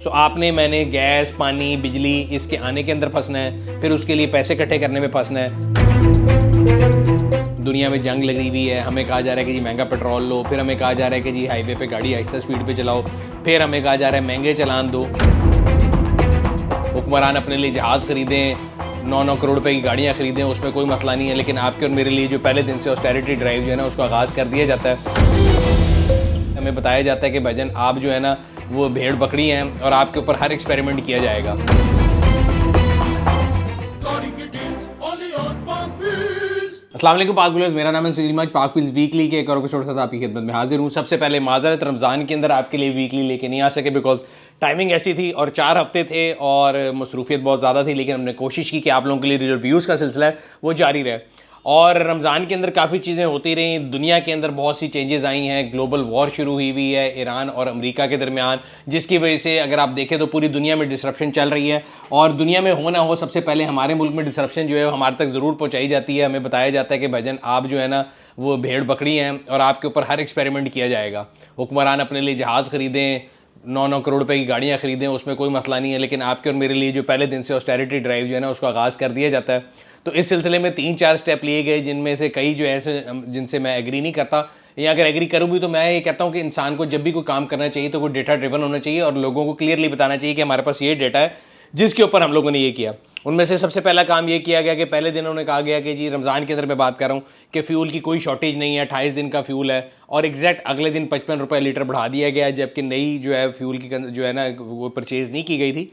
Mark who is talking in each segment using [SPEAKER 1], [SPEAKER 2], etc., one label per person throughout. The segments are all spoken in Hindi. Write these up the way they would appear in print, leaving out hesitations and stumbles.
[SPEAKER 1] सो आपने मैंने गैस पानी बिजली इसके आने के अंदर फंसना है, फिर उसके लिए पैसे इकट्ठे करने में फंसना है। दुनिया में जंग लगी हुई है, हमें कहा जा रहा है कि जी महंगा पेट्रोल लो, फिर हमें कहा जा रहा है कि जी हाईवे पे गाड़ी आहिस्ता स्पीड पे चलाओ, फिर हमें कहा जा रहा है महंगे चलान दो। हुक्मरान अपने लिए जहाज़ खरीदें, 9-9 करोड़ रुपए की गाड़ियाँ खरीदें, उसमें कोई मसला नहीं है, लेकिन आपके और मेरे लिए जो पहले दिन से ऑस्टेरिटी ड्राइव जो है ना उसको आगाज़ कर दिया जाता है। हमें बताया जाता है कि भाईजान आप जो है ना वो भेड़ बकरी हैं और आपके ऊपर हर एक्सपेरिमेंट किया जाएगा। अस्सलाम वालेकुम पाक व्यूअर्स, मेरा नाम है सलीम। पाक व्हील्स वीकली के एक और एपिसोड के साथ आपकी खिदमत में हाजिर हूँ। सबसे पहले माजरत, रमज़ान के अंदर आपके लिए वीकली लेके नहीं आ सके बिकॉज टाइमिंग ऐसी थी और 4 हफ्ते थे और मसरूफियत बहुत ज़्यादा थी, लेकिन हमने कोशिश की कि आप लोगों के लिए रिव्यूज़ का सिलसिला है वो जारी रहे। और रमज़ान के अंदर काफ़ी चीज़ें होती रही, दुनिया के अंदर बहुत सी चेंजेस आई हैं। ग्लोबल वॉर शुरू हुई है ईरान और अमेरिका के दरमियान, जिसकी वजह से अगर आप देखें तो पूरी दुनिया में डिसरप्शन चल रही है। और दुनिया में हो ना हो, सबसे पहले हमारे मुल्क में डिसरप्शन जो है हमारे तक ज़रूर पहुँचाई जाती है। हमें बताया जाता है कि भाईजान आप जो है ना वो भेड़ बकरी हैं और आपके ऊपर हर एक्सपेरिमेंट किया जाएगा। हुक्मरान अपने लिए जहाज़ खरीदें, 9-9 करोड़ रुपए की गाड़ियाँ खरीदें, उसमें कोई मसला नहीं है, लेकिन आपके और मेरे लिए जो पहले दिन से ऑस्टेरिटी ड्राइव जो है ना उसको आगाज़ कर दिया जाता है। तो इस सिलसिले में 3-4 स्टेप लिए गए, जिनमें से कई जो ऐसे जिनसे मैं एग्री नहीं करता, या अगर एग्री करूँ भी तो मैं ये कहता हूँ कि इंसान को जब भी कोई काम करना चाहिए तो कोई डेटा ड्रिवन होना चाहिए और लोगों को क्लियरली बताना चाहिए कि हमारे पास ये डेटा है जिसके ऊपर हम लोगों ने ये किया। उनमें से सबसे पहला काम ये किया गया कि पहले दिन उन्होंने कहा गया कि जी रमज़ान के अंदर मैं बात कर रहा हूँ कि फ्यूल की कोई शॉर्टेज नहीं है, 28 दिन का फ्यूल है, और एग्जैक्ट अगले दिन 55 रुपये लीटर बढ़ा दिया गया, जबकि नई जो है फ्यूल की जो है ना वो परचेज़ नहीं की गई थी।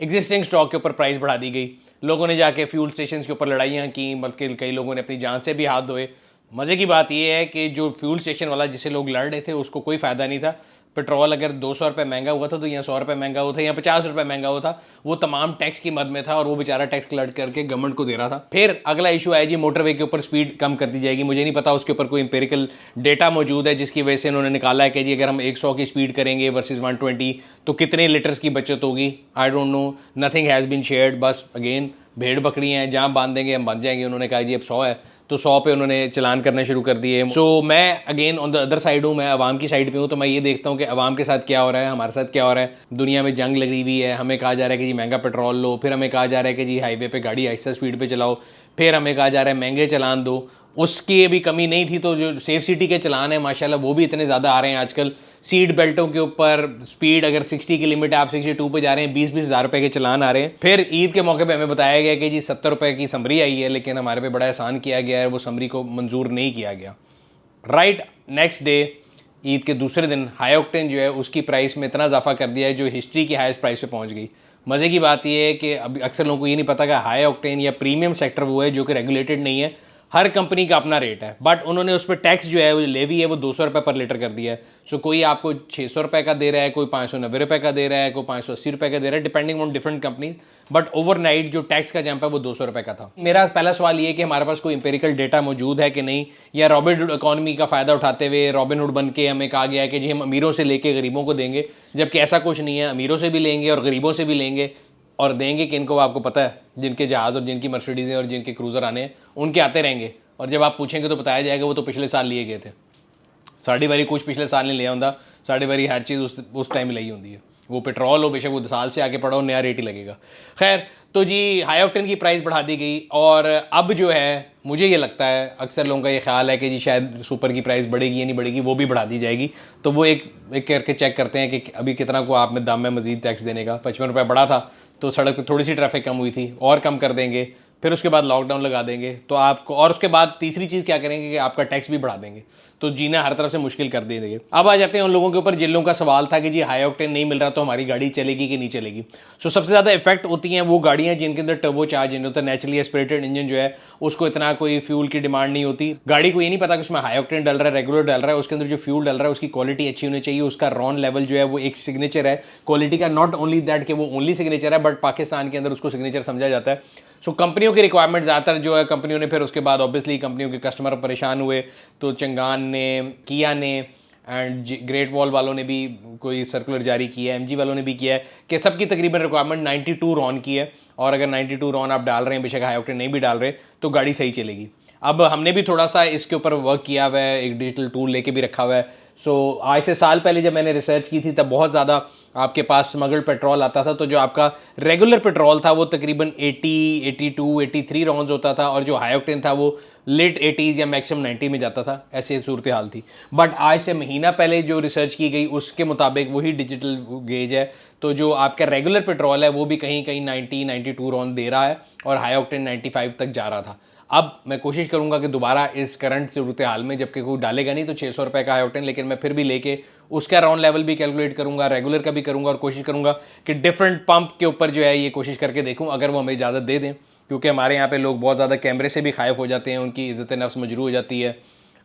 [SPEAKER 1] एग्जिस्टिंग स्टॉक के ऊपर प्राइस बढ़ा दी गई। लोगों ने जाके फ्यूल स्टेशन के ऊपर लड़ाइयाँ की, बल्कि कई लोगों ने अपनी जान से भी हाथ धोए। मज़े की बात यह है कि जो फ्यूल स्टेशन वाला जिसे लोग लड़ रहे थे उसको कोई फ़ायदा नहीं था। पेट्रोल अगर 200 रुपये महंगा हुआ था तो यहाँ 100 रुपये महंगा हुआ था, यहाँ 50 रुपये महंगा हुआ था, वो तमाम टैक्स की मद में था और वो बेचारा टैक्स कलेक्ट करके गवर्नमेंट को दे रहा था। फिर अगला इशू आया जी मोटरवे के ऊपर स्पीड कम कर दी जाएगी। मुझे नहीं पता उसके ऊपर कोई इंपेरिकल डेटा मौजूद है जिसकी वजह से उन्होंने निकाला है कि जी अगर हम 100 की स्पीड करेंगे वर्सेस 120 तो कितने लीटर्स की बचत होगी। I don't know, nothing has been shared. बस अगेन भेड़ बकरी हैं, जहाँ बांध देंगे हम बांध जाएंगे। उन्होंने कहा जी अब 100 है तो 100 पे उन्होंने चलान करना शुरू कर दिए। सो मैं again on the other side हूँ, मैं अवाम की साइड पे हूँ, तो मैं ये देखता हूँ कि अवाम के साथ क्या हो रहा है, हमारे साथ क्या हो रहा है। दुनिया में जंग लगी हुई है, हमें कहा जा रहा है कि जी महंगा पेट्रोल लो, फिर हमें कहा जा रहा है कि जी हाईवे पे गाड़ी आहिस्ता स्पीड पे चलाओ, फिर हमें कहा जा रहा है महंगे चलान दो। उसकी भी कमी नहीं थी, तो जो सेफ सिटी के चलान है माशाल्लाह वो भी इतने ज़्यादा आ रहे हैं आजकल। सीट बेल्टों के ऊपर स्पीड अगर 60 की लिमिट है, आप 62 पे जा रहे हैं, 20-20 हज़ार रुपए के चलान आ रहे हैं। फिर ईद के मौके पे हमें बताया गया कि जी 70 रुपए की समरी आई है, लेकिन हमारे पे बड़ा एहसान किया गया है, वो समरी को मंजूर नहीं किया गया। राइट नेक्स्ट डे, ईद के दूसरे दिन, हाई ऑक्टेन जो है उसकी प्राइस में इतना इजाफा कर दिया है जो हिस्ट्री की हाईएस्ट प्राइस पे पहुंच गई। मज़े की बात यह है कि अभी अक्सर लोगों को ये नहीं पता कि हाई ऑक्टेन या प्रीमियम सेक्टर वो है जो कि रेगुलेटेड नहीं है, हर कंपनी का अपना रेट है, बट उन्होंने उस पर टैक्स जो है वो लेवी है वो 200 रुपये पर लीटर कर दिया है। सो कोई आपको 600 रुपये का दे रहा है, कोई 590 रुपये का दे रहा है, कोई 580 रुपये का दे रहा है, depending on different companies, but overnight जो टैक्स का जंप है वो 200 रुपये का था। मेरा पहला सवाल ये कि हमारे पास कोई इंपेरिकल डेटा मौजूद है कि नहीं, या रॉबिनहुड इकोनॉमी का फ़ायदा उठाते हुए रॉबिनहुड बन के हमें कहा गया है कि जी हम अमीरों से लेके गरीबों को देंगे, जबकि ऐसा कुछ नहीं है। अमीरों से भी लेंगे और गरीबों से भी लेंगे, और देंगे किनको आपको पता है, जिनके जहाज़ और जिनकी मर्सिडीज़ें और जिनके क्रूज़र आने हैं उनके आते रहेंगे, और जब आप पूछेंगे तो बताया जाएगा वो तो पिछले साल लिए गए थे। साड़ी बारी कुछ पिछले साल नहीं लिया होता, साड़ी बारी हर चीज़ उस टाइम लाई होती है। वो पेट्रोल हो, बेशक वो साल से आगे पड़ा हो, नया रेट ही लगेगा। खैर, तो जी हाई ऑक्टेन की प्राइस बढ़ा दी गई, और अब जो है मुझे ये लगता है, अक्सर लोगों का ये ख्याल है कि जी शायद सुपर की प्राइस बढ़ेगी या नहीं बढ़ेगी, वो भी बढ़ा दी जाएगी। तो वो एक करके चेक करते हैं कि अभी कितना को आप में दाम में मजीद टैक्स देने का। 55 रुपये बढ़ा था तो सड़क पर थोड़ी सी ट्रैफिक कम हुई थी, और कम कर देंगे, फिर उसके बाद लॉकडाउन लगा देंगे तो आपको, और उसके बाद तीसरी चीज़ क्या करेंगे कि आपका टैक्स भी बढ़ा देंगे, तो जीना हर तरफ से मुश्किल कर देंगे। अब आ जाते हैं उन लोगों के ऊपर जिन लोगों का सवाल था कि जी हाई ऑक्टेन नहीं मिल रहा तो हमारी गाड़ी चलेगी कि नहीं चलेगी। सो सबसे ज़्यादा इफेक्ट होती हैं वो गाड़ियाँ जिनके अंदर टर्बो चार्ज इंजन होता है, नेचुरली एस्पिरेटेड इंजन जो है उसको इतना कोई फ्यूल की डिमांड नहीं होती। गाड़ी को ये नहीं पता कि उसमें हाई ऑक्टेन डल रहा है, रेगुलर डल रहा है, उसके अंदर जो फ्यूल डल रहा है उसकी क्वालिटी अच्छी होनी चाहिए, उसका रॉन लेवल जो है वो एक सिग्नेचर है क्वालिटी का। नॉट ओनली दैट कि वो ओनली सिग्नेचर है, बट पाकिस्तान के अंदर उसको सिग्नेचर समझा जाता है। सो कंपनियों की रिक्वायरमेंट ज़्यादातर जो है कंपनियों ने, फिर उसके बाद ऑब्वियसली कंपनियों के कस्टमर परेशान हुए, तो चंगान ने, किया ने एंड ग्रेट वॉल वालों ने भी कोई सर्कुलर जारी किया है, एमजी वालों ने भी किया है कि सबकी तकरीबन रिक्वायरमेंट 92 रॉन की है, और अगर 92 रॉन आप डाल रहे हैं, बेशक हाई ऑक्टेन नहीं भी डाल रहे, तो गाड़ी सही चलेगी। अब हमने भी थोड़ा सा इसके ऊपर वर्क किया हुआ है, एक डिजिटल टूल लेके भी रखा हुआ है। सो आज से साल पहले जब मैंने रिसर्च की थी तब बहुत ज़्यादा आपके पास स्मगल्ड पेट्रोल आता था, तो जो आपका रेगुलर पेट्रोल था वो तकरीबन 80, 82, 83 राउंड्स होता था, और जो हाई ऑक्टेन था वो लेट 80s या मैक्सिमम 90 में जाता था। ऐसी सूरत हाल थी। बट आज से महीना पहले जो रिसर्च की गई उसके मुताबिक वही डिजिटल गेज है, तो जो आपका रेगुलर पेट्रोल है वो भी कहीं कहीं 90, 92 राउंड दे रहा है, और हाई ऑक्टेन 95 तक जा रहा था। अब मैं कोशिश करूंगा कि दोबारा इस करंट सूरत हाल में, जबकि कोई डालेगा नहीं तो 600 रुपये का हाई ऑक्टेन, लेकिन मैं फिर भी लेके उसका राउंड लेवल भी कैलकुलेट करूंगा, रेगुलर का भी करूंगा, और कोशिश करूंगा कि डिफरेंट पंप के ऊपर जो है ये कोशिश करके देखूं अगर वो हमें इजाज़त दे दें, क्योंकि हमारे यहाँ पे लोग बहुत ज़्यादा कैमरे से भी खायफ हो जाते हैं, उनकी इज़्ज़त नफ्स मजरू हो जाती है।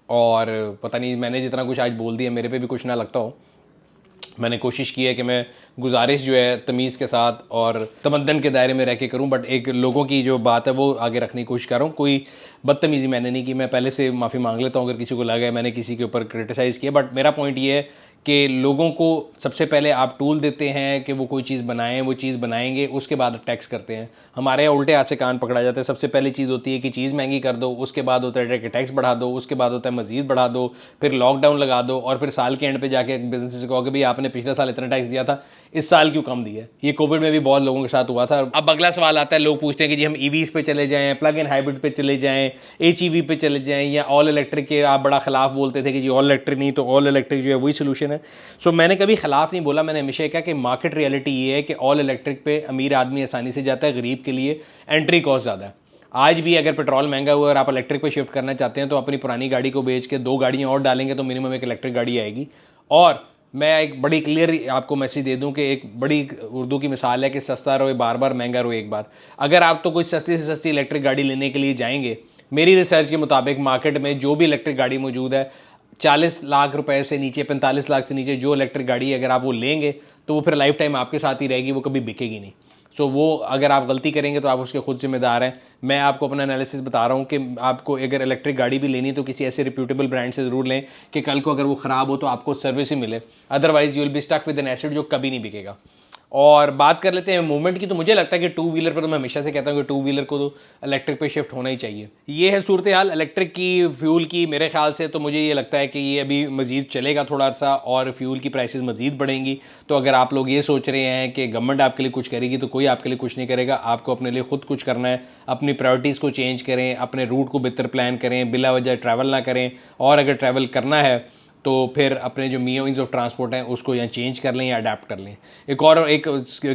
[SPEAKER 1] और पता नहीं मैंने जितना कुछ आज बोल दिया मेरे पे भी कुछ ना लगता हो। मैंने कोशिश की है कि मैं गुजारिश जो है तमीज़ के साथ और तमद्दन के दायरे में रह के करूँ, बट एक लोगों की जो बात है वो आगे रखने की कोशिश कर रहा हूँ। कोई बदतमीज़ी मैंने नहीं की, मैं पहले से माफ़ी मांग लेता हूँ अगर किसी को लगा है मैंने किसी के ऊपर क्रिटिसाइज़ किया। बट मेरा पॉइंट ये है कि लोगों को सबसे पहले आप टूल देते हैं कि वो कोई चीज़ बनाएं, वो चीज़ बनाएंगे, उसके बाद टैक्स करते हैं। हमारे यहाँ उल्टे हाथ से कान पकड़ा जाता है। सबसे पहली चीज़ होती है कि चीज़ महंगी कर दो, उसके बाद होता है कि टैक्स बढ़ा दो, उसके बाद होता है मजीद बढ़ा दो, फिर लॉकडाउन लगा दो, और फिर साल के एंड पे जाके बिजनेस को कि भाई आपने पिछले साल इतना टैक्स दिया था, इस साल क्यों कम दिया है। ये कोविड में भी बहुत लोगों के साथ हुआ था। अब अगला सवाल आता है, लोग पूछते हैं कि जी हम ईवीज पे चले जाएं, प्लग इन हाइब्रिड पे चले जाएं, एचईवी पे चले जाएं, या ऑल इलेक्ट्रिक के आप बड़ा खिलाफ बोलते थे कि जी ऑल इलेक्ट्रिक नहीं, तो ऑल इलेक्ट्रिक जो है वही सोल्यूशन है। सो मैंने कभी खिलाफ नहीं बोला, मैंने हमेशा कहा कि मार्केट रियलिटी ये है कि ऑल इलेक्ट्रिक पे अमीर आदमी आसानी से जाता है, गरीब के लिए एंट्री कॉस्ट ज़्यादा है। आज भी अगर पेट्रोल महंगा हुआ और आप इलेक्ट्रिक पे शिफ्ट करना चाहते हैं तो अपनी पुरानी गाड़ी को बेच के 2 गाड़ियाँ और डालेंगे तो मिनिमम एक इलेक्ट्रिक गाड़ी आएगी। और मैं एक बड़ी क्लियर आपको मैसेज दे दूं कि एक बड़ी उर्दू की मिसाल है कि सस्ता रहो बार बार, महंगा रहो एक बार। अगर आप तो कुछ सस्ती से सस्ती इलेक्ट्रिक गाड़ी लेने के लिए जाएंगे, मेरी रिसर्च के मुताबिक मार्केट में जो भी इलेक्ट्रिक गाड़ी मौजूद है 40 लाख रुपए से नीचे, 45 लाख से नीचे जो इलेक्ट्रिक गाड़ी है अगर आप वो लेंगे तो वो फिर लाइफ टाइम आपके साथ ही रहेगी, वो कभी बिकेगी नहीं। सो वो अगर आप गलती करेंगे तो आप उसके खुद जिम्मेदार हैं। मैं आपको अपना एनालिसिस बता रहा हूँ कि आपको अगर इलेक्ट्रिक गाड़ी भी लेनी तो किसी ऐसे रिप्यूटेबल ब्रांड से ज़रूर लें कि कल को अगर वो ख़राब हो तो आपको सर्विस ही मिले, otherwise you will be stuck with an asset जो कभी नहीं बिकेगा। और बात कर लेते हैं मूवमेंट की, तो मुझे लगता है कि 2 व्हीलर पर तो मैं हमेशा से कहता हूँ कि 2 व्हीलर को तो इलेक्ट्रिक पे शिफ्ट होना ही चाहिए। ये है सूरत हाल इलेक्ट्रिक की, फ्यूल की। मेरे ख्याल से तो मुझे ये लगता है कि ये अभी मजीद चलेगा थोड़ा सा, और फ्यूल की प्राइसेस मजीद बढ़ेंगी। तो अगर आप लोग ये सोच रहे हैं कि गवर्नमेंट आपके लिए कुछ करेगी, तो कोई आपके लिए कुछ नहीं करेगा। आपको अपने लिए खुद कुछ करना है, अपनी प्रायोरिटीज़ को चेंज करें, अपने रूट को बेहतर प्लान करें, बिला वजह ट्रैवल ना करें, और अगर ट्रैवल करना है तो फिर अपने जो मीन्स ऑफ ट्रांसपोर्ट हैं उसको या चेंज कर लें या अडेप्ट कर लें। एक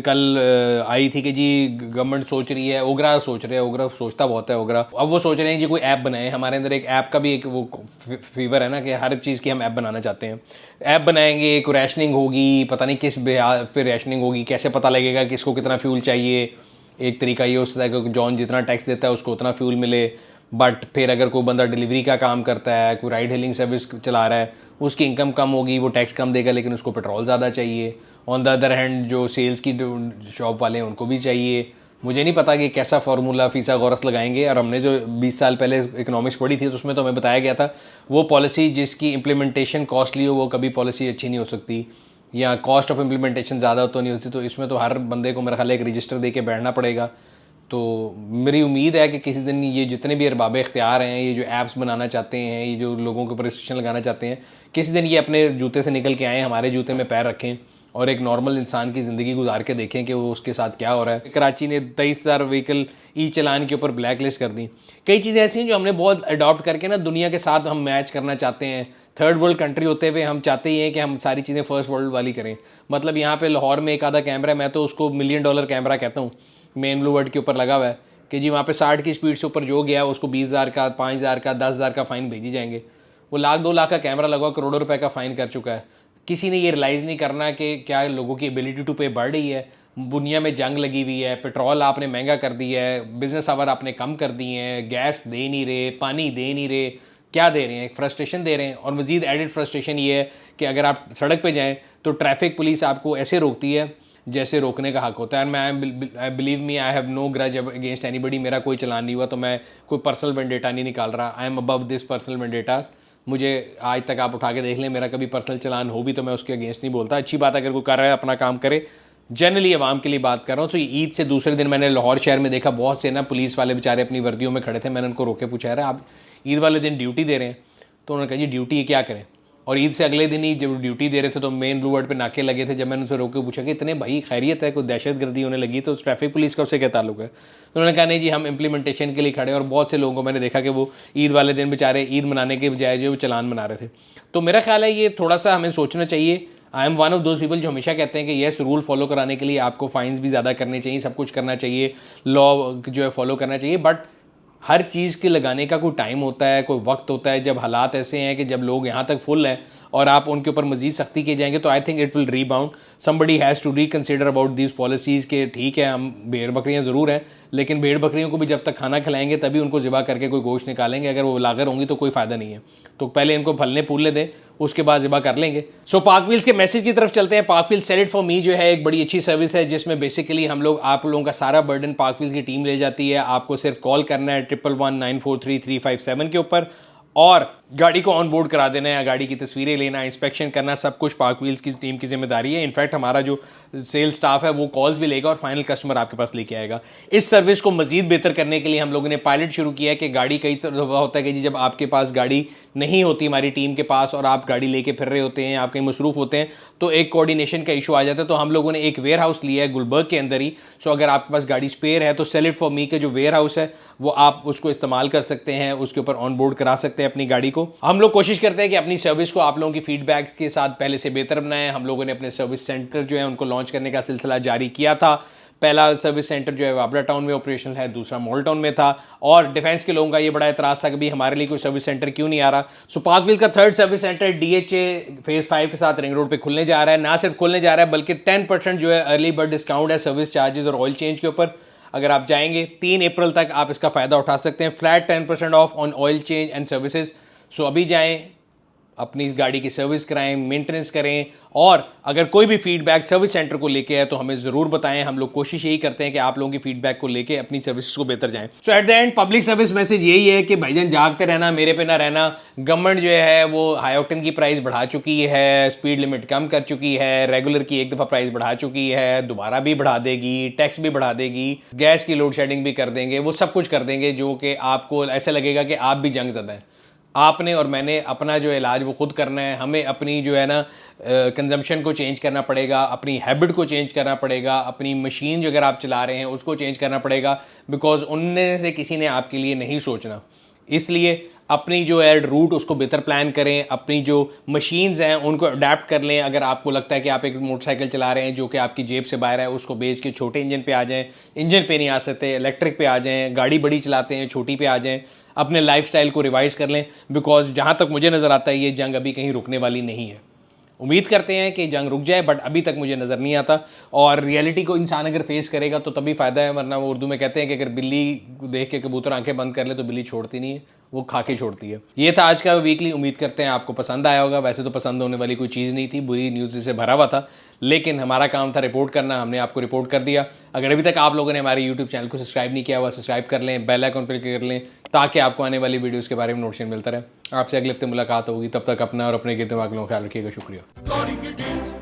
[SPEAKER 1] कल आई थी कि जी गवर्नमेंट सोच रही है, ओगरा सोच रहे हैं, ओगरा सोचता बहुत है ओगरा, अब वो सोच रहे हैं जी कोई ऐप बनाए। हमारे अंदर एक ऐप का भी एक वो फीवर है ना कि हर चीज़ की हम ऐप बनाना चाहते हैं। ऐप बनाएंगे, कोई रैशनिंग होगी, पता नहीं किस फिर रैशनिंग होगी, कैसे पता लगेगा किसको कितना फ्यूल चाहिए। एक तरीका ये हो सकता है कि जॉन जितना टैक्स देता है उसको उतना फ्यूल मिले, बट फिर अगर कोई बंदा डिलीवरी का काम करता है, कोई राइड हेलिंग सर्विस चला रहा है, उसकी इनकम कम होगी, वो टैक्स कम देगा, लेकिन उसको पेट्रोल ज़्यादा चाहिए। ऑन द अदर हैंड जो सेल्स की शॉप वाले हैं उनको भी चाहिए। मुझे नहीं पता कि कैसा फार्मूला फीसा गौरस लगाएंगे। और हमने जो 20 साल पहले इकोनॉमिक्स पढ़ी थी तो उसमें तो हमें बताया गया था वो पॉलिसी जिसकी इम्प्लीमेंटेशन कॉस्टली हो वो कभी पॉलिसी अच्छी नहीं हो सकती, या कॉस्ट ऑफ इम्प्लीमेंटेशन ज़्यादा तो नहीं होती। तो इसमें तो हर बंदे को मेरा ख्याल एक रजिस्टर दे के बैठना पड़ेगा। तो मेरी उम्मीद है कि किसी दिन ये जितने भी अरबाब इख्तियार हैं, ये जो ऐप्स बनाना चाहते हैं, ये जो लोगों के ऊपर रिस्ट्रिक्शन लगाना चाहते हैं, किसी दिन ये अपने जूते से निकल के आएँ, हमारे जूते में पैर रखें और एक नॉर्मल इंसान की ज़िंदगी गुजार के देखें कि वो उसके साथ क्या हो रहा है। कराची ने 23,000 व्हीकल ई चलान के ऊपर ब्लैक लिस्ट कर दी। कई चीज़ें ऐसी हैं जो हमने बहुत अडॉप्ट करके ना दुनिया के साथ हम मैच करना चाहते हैं। थर्ड वर्ल्ड कंट्री होते हुए हम चाहते ही हैं कि हम सारी चीज़ें फर्स्ट वर्ल्ड वाली करें। मतलब यहाँ पे लाहौर में एक आधा कैमरा है, मैं तो उसको $1 मिलियन कैमरा कहता हूँ, मेन ब्लू वर्ड के ऊपर लगा हुआ है कि जी वहाँ पे 60 की स्पीड से ऊपर जो गया है उसको 20,000 का, 5,000 का, 10,000 का फ़ाइन भेजी जाएंगे। वो 1,00,000-2,00,000 का कैमरा लगा करोड़ों रुपए का फ़ाइन कर चुका है। किसी ने ये रियलाइज़ नहीं करना कि क्या लोगों की एबिलिटी टू पे बढ़ रही है। दुनिया में जंग लगी हुई है, पेट्रोल आपने महंगा कर दिया है, बिजनेस आवर आपने कम कर दिए हैं, गैस दे नहीं रहे, पानी दे नहीं रहे, क्या दे रहे हैं, फ्रस्ट्रेशन दे रहे हैं। और मज़ीद एडिड फ्रस्ट्रेशन ये है कि अगर आप सड़क पे जाएं तो ट्रैफिक पुलिस आपको ऐसे रोकती है जैसे रोकने का हक होता है। मैं believe me, I have no grudge against anybody. मेरा कोई चलान नहीं हुआ तो मैं कोई पर्सनल वेंडेटा नहीं निकाल रहा। I am above this personal vendettas. मुझे आज तक आप उठा के देख लें, मेरा कभी पर्सनल चलान हो भी तो मैं उसके अगेंस्ट नहीं बोलता। अच्छी बात अगर कोई कर रहा है अपना काम करे, जनरली आवाम के लिए बात कर रहा हूँ। तो ईद से दूसरे दिन मैंने लाहौर शहर में देखा बहुत से ना पुलिस वाले बेचारे अपनी वर्दियों में खड़े थे। मैंने उनको रोके पूछा रहा आप ईद वाले दिन ड्यूटी दे रहे हैं। तो उन्होंने कहा जी ड्यूटी क्या करें, और ईद से अगले दिन ही जब ड्यूटी दे रहे थे तो मेन ब्लू वर्ड पे नाके लगे थे। जब मैंने उनसे रोक के पूछा कि इतने भाई खैरियत है, कोई दहशतगर्दी होने लगी तो ट्रैफिक पुलिस का उससे क्या ताल्लुक है, तो उन्होंने कहा नहीं जी हम इम्प्लीमेंटेशन के लिए खड़े हैं। और बहुत से लोगों को मैंने देखा कि वो ईद वाले दिन बेचारे ईद मनाने के बजाय जो वो चलान मना रहे थे। तो मेरा ख्याल है ये थोड़ा सा हमें सोचना चाहिए। I am one of those people जो हमेशा कहते हैं कि येस रूल फॉलो कराने के लिए आपको फाइन्स भी ज़्यादा करने चाहिए, सब कुछ करना चाहिए, लॉ जो है फॉलो करना चाहिए, बट हर चीज़ के लगाने का कोई टाइम होता है, कोई वक्त होता है। जब हालात ऐसे हैं कि जब लोग यहाँ तक फुल हैं और आप उनके ऊपर मजीद सख्ती किए जाएंगे तो I think it will rebound. Somebody has to reconsider about these policies के ठीक है हम भेड़ बकरियाँ ज़रूर हैं, लेकिन भेड़ बकरियों को भी जब तक खाना खिलाएंगे तभी उनको ज़िबा करके कोई गोश्त निकालेंगे। अगर वो लागर होंगी तो कोई फ़ायदा नहीं है। तो पहले इनको फलने फूलने दें, उसके बाद ज़िबा कर लेंगे। सो पाक व्हील्स के मैसेज की तरफ चलते हैं। PakWheels sell it for me जो है एक बड़ी अच्छी सर्विस है जिसमें बेसिकली हम लोग आप लोगों का सारा बर्डन पाक व्हील्स की टीम ले जाती है। आपको सिर्फ कॉल करना है 111943357 के ऊपर और गाड़ी को ऑन बोर्ड करा देना है, गाड़ी की तस्वीरें लेना, इंस्पेक्शन करना, सब कुछ पाक व्हील्स की टीम की जिम्मेदारी है। इनफैक्ट हमारा जो सेल स्टाफ है वो कॉल्स भी लेगा और फाइनल कस्टमर आपके पास लेके आएगा। इस सर्विस को मजीद बेहतर करने के लिए हम लोगों ने पायलट शुरू किया है कि गाड़ी कई दफ़ा होता है कि जी जब आपके पास गाड़ी नहीं होती हमारी टीम के पास और आप गाड़ी लेके फिर रहे होते हैं, आप कहीं मसरूफ़ होते हैं, तो एक कोऑर्डिनेशन का इशू आ जाता है। तो हम लोगों ने एक वेयर हाउस लिया है गुलबर्ग के अंदर ही। सो अगर आपके पास गाड़ी स्पेयर है तो सेल इट फॉर मी के जो वेयर हाउस है वो आप उसको इस्तेमाल कर सकते हैं, उसके ऊपर ऑन बोर्ड करा सकते हैं अपनी गाड़ी को। हम लोग कोशिश करते हैं कि अपनी सर्विस को आप लोगों की फीडबैक के साथ पहले से बेहतर बनाएं। हम लोगों ने अपने सर्विस सेंटर जो है उनको लॉन्च करने का सिलसिला जारी किया था। पहला सर्विस सेंटर जो है वाबरा टाउन में ऑपरेशनल है, दूसरा मॉल टाउन में था। और डिफेंस के लोगों का ये बड़ा एतराज़ था कि भाई हमारे लिए कोई सर्विस सेंटर क्यों नहीं आ रहा। सो पाक व्हील का third service centre DHA phase 5 के साथ रिंग रोड पे खुलने जा रहा है। ना सिर्फ खुलने जा रहा है बल्कि 10% जो है अर्ली बर्ड डिस्काउंट है सर्विस चार्जेस और ऑयल चेंज के ऊपर। अगर आप जाएंगे 3 अप्रैल तक आप इसका फ़ायदा उठा सकते हैं। Flat 10% off on oil change and services. So अभी जाएं, अपनी गाड़ी की सर्विस कराएं, मेंटेनेंस करें, और अगर कोई भी फीडबैक सर्विस सेंटर को लेके है तो हमें ज़रूर बताएं। हम लोग कोशिश यही करते हैं कि आप लोगों की फीडबैक को लेके अपनी सर्विस को बेहतर जाएं। So at the end public service message यही है कि भाईजान जागते रहना, मेरे पे ना रहना। गवर्नमेंट जो है वो हाई ऑक्टेन की प्राइस बढ़ा चुकी है, स्पीड लिमिट कम कर चुकी है, रेगुलर की एक दफ़ा प्राइस बढ़ा चुकी है, दोबारा भी बढ़ा देगी, टैक्स भी बढ़ा देगी, गैस की लोड शेडिंग भी कर देंगे, वो सब कुछ कर देंगे जो कि आपको ऐसा लगेगा कि आप भी जंग ज़दा हैं। आपने और मैंने अपना जो इलाज वो खुद करना है। हमें अपनी जो है ना कंजम्पशन को चेंज करना पड़ेगा, अपनी हैबिट को चेंज करना पड़ेगा, अपनी मशीन जो अगर आप चला रहे हैं उसको चेंज करना पड़ेगा, बिकॉज उनमें से किसी ने आपके लिए नहीं सोचना। इसलिए अपनी जो है रूट उसको बेहतर प्लान करें, अपनी जो मशीन्स हैं उनको अडेप्ट कर लें। अगर आपको लगता है कि आप एक मोटरसाइकिल चला रहे हैं जो कि आपकी जेब से बाहर है, उसको बेच के छोटे इंजन पे आ जाएं, इंजन पे नहीं आ सकते इलेक्ट्रिक पे आ जाएं, गाड़ी बड़ी चलाते हैं छोटी पे आ जाएं, अपने लाइफस्टाइल को रिवाइज कर लें। बिकॉज जहाँ तक मुझे नज़र आता है ये जंग अभी कहीं रुकने वाली नहीं है। उम्मीद करते हैं कि जंग रुक जाए, बट अभी तक मुझे नज़र नहीं आता। और रियलिटी को इंसान अगर फेस करेगा तो तभी फ़ायदा है, वरना वो उर्दू में कहते हैं कि अगर बिल्ली देख के कबूतर आंखें बंद कर ले तो बिल्ली छोड़ती नहीं है, वो खा के छोड़ती है। ये था आज का वीकली। उम्मीद करते हैं आपको पसंद आया होगा। वैसे तो पसंद होने वाली कोई चीज़ नहीं थी, बुरी न्यूज़ से भरा हुआ था, लेकिन हमारा काम था रिपोर्ट करना, हमने आपको रिपोर्ट कर दिया। अगर अभी तक आप लोगों ने हमारे यूट्यूब चैनल को सब्सक्राइब नहीं किया हुआ, सब्सक्राइब कर लें, बेल आइकन पर क्लिक कर लें ताकि आपको आने वाली वीडियोज़ के बारे में नोटिफिकेशन मिलता रहे। आपसे अगले हफ्ते मुलाकात होगी, तब तक अपना और अपने के दिमाग में ख्याल रखिएगा। शुक्रिया।